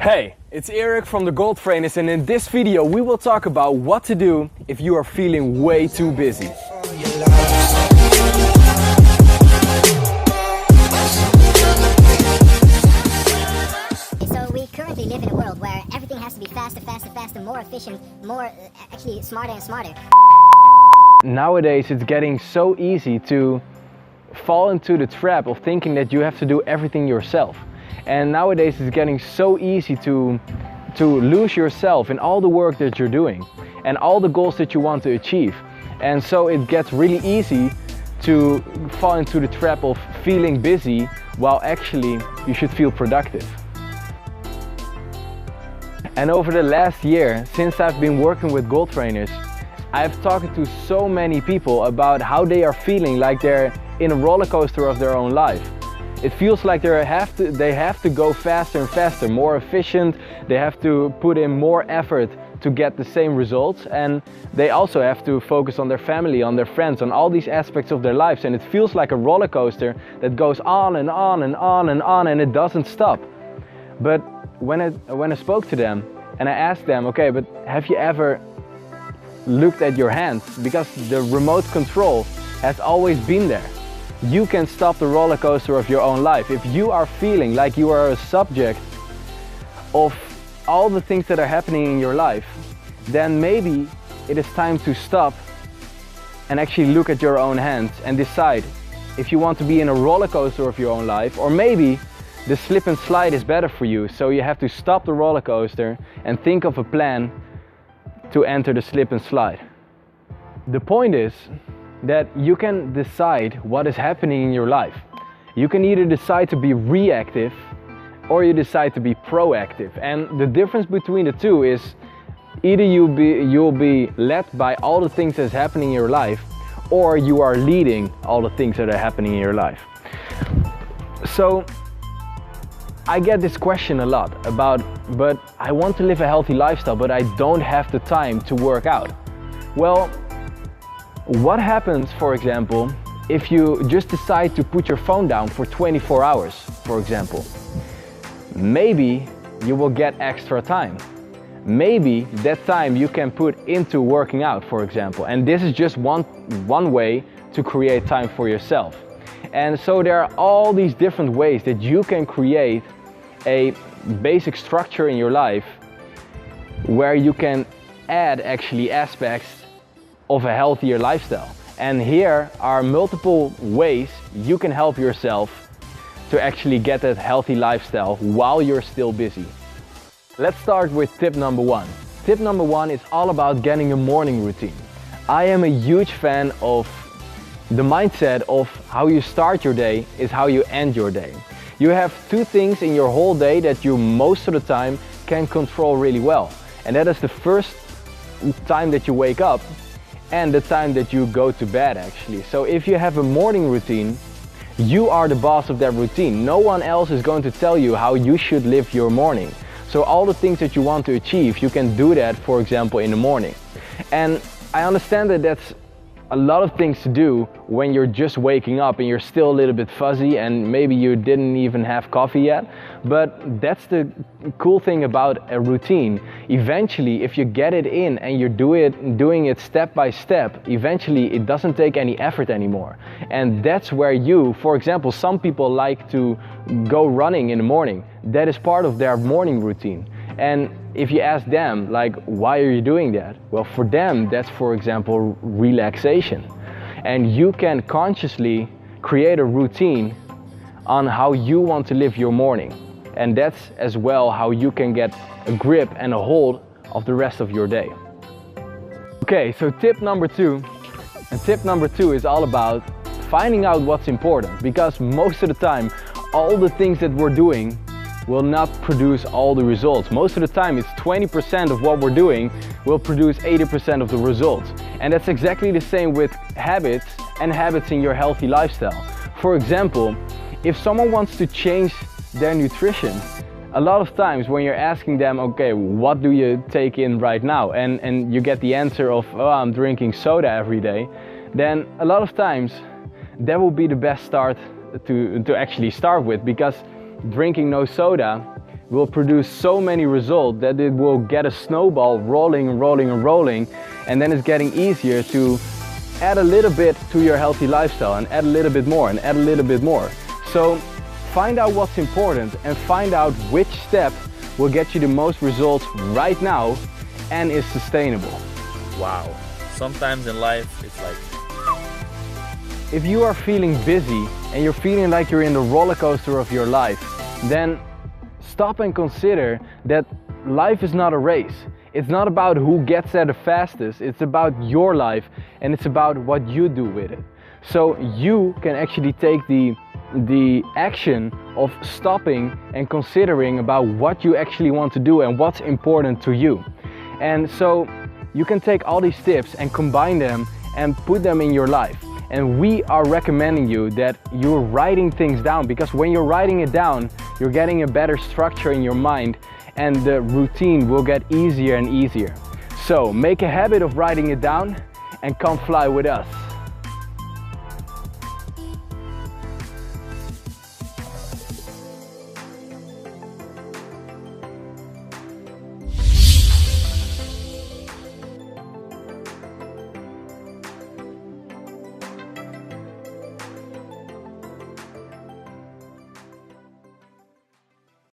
Hey, it's Eric from the Goaltrainers, and in this video we will talk about what to do if you are feeling way too busy. So we currently live in a world where everything has to be faster, faster, faster, more efficient, more actually smarter and smarter. Nowadays it's getting so easy to fall into the trap of thinking that you have to do everything yourself. And nowadays it's getting so easy to lose yourself in all the work that you're doing and all the goals that you want to achieve. And so it gets really easy to fall into the trap of feeling busy while actually you should feel productive. And over the last year, since I've been working with Goaltrainers, I've talked to so many people about how they are feeling like they're in a roller coaster of their own life. It feels like they have to go faster and faster, more efficient. They have to put in more effort to get the same results, and they also have to focus on their family, on their friends, on all these aspects of their lives. And it feels like a roller coaster that goes on and on and on and on, and it doesn't stop. But when I spoke to them and I asked them, okay, but have you ever looked at your hands? Because the remote control has always been there. You can stop the roller coaster of your own life. If you are feeling like you are a subject of all the things that are happening in your life, then maybe it is time to stop and actually look at your own hands and decide if you want to be in a roller coaster of your own life, or maybe the slip and slide is better for you. So you have to stop the roller coaster and think of a plan to enter the slip and slide. The point is that you can decide what is happening in your life. You can either decide to be reactive or you decide to be proactive. And the difference between the two is either you'll be led by all the things that's happening in your life, or you are leading all the things that are happening in your life. So I get this question a lot about, but I want to live a healthy lifestyle, but I don't have the time to work out. Well, what happens, for example, if you just decide to put your phone down for 24 hours, for example? Maybe you will get extra time. Maybe that time you can put into working out, for example. And this is just one way to create time for yourself. And so there are all these different ways that you can create a basic structure in your life where you can add actually aspects of a healthier lifestyle. And here are multiple ways you can help yourself to actually get that healthy lifestyle while you're still busy. Let's start with tip number one. Tip number one is all about getting a morning routine. I am a huge fan of the mindset of how you start your day is how you end your day. You have two things in your whole day that you most of the time can control really well. And that is the first time that you wake up and the time that you go to bed actually. So if you have a morning routine, you are the boss of that routine. No one else is going to tell you how you should live your morning. So all the things that you want to achieve, you can do that, for example, in the morning. And I understand that that's a lot of things to do when you're just waking up and you're still a little bit fuzzy and maybe you didn't even have coffee yet. But that's the cool thing about a routine. Eventually, if you get it in and you're doing it step by step, eventually it doesn't take any effort anymore. And that's where you, for example, some people like to go running in the morning. That is part of their morning routine. And if you ask them, like, why are you doing that? Well, for them, that's, for example, relaxation. And you can consciously create a routine on how you want to live your morning. And that's as well how you can get a grip and a hold of the rest of your day. Okay, so tip number two. And tip number two is all about finding out what's important. Because most of the time, all the things that we're doing will not produce all the results. Most of the time it's 20% of what we're doing will produce 80% of the results. And that's exactly the same with habits and habits in your healthy lifestyle. For example, if someone wants to change their nutrition, a lot of times when you're asking them, okay, what do you take in right now? And you get the answer of, oh, I'm drinking soda every day. Then a lot of times that will be the best start to actually start with, because drinking no soda will produce so many results that it will get a snowball rolling and rolling and rolling, and then it's getting easier to add a little bit to your healthy lifestyle and add a little bit more and add a little bit more. So find out what's important and find out which step will get you the most results right now and is sustainable. Wow. Sometimes in life it's like, if you are feeling busy and you're feeling like you're in the roller coaster of your life, then stop and consider that life is not a race. It's not about who gets there the fastest, it's about your life and it's about what you do with it. So you can actually take the action of stopping and considering about what you actually want to do and what's important to you. And so you can take all these tips and combine them and put them in your life. And we are recommending you that you're writing things down, because when you're writing it down, you're getting a better structure in your mind and the routine will get easier and easier. So make a habit of writing it down and come fly with us.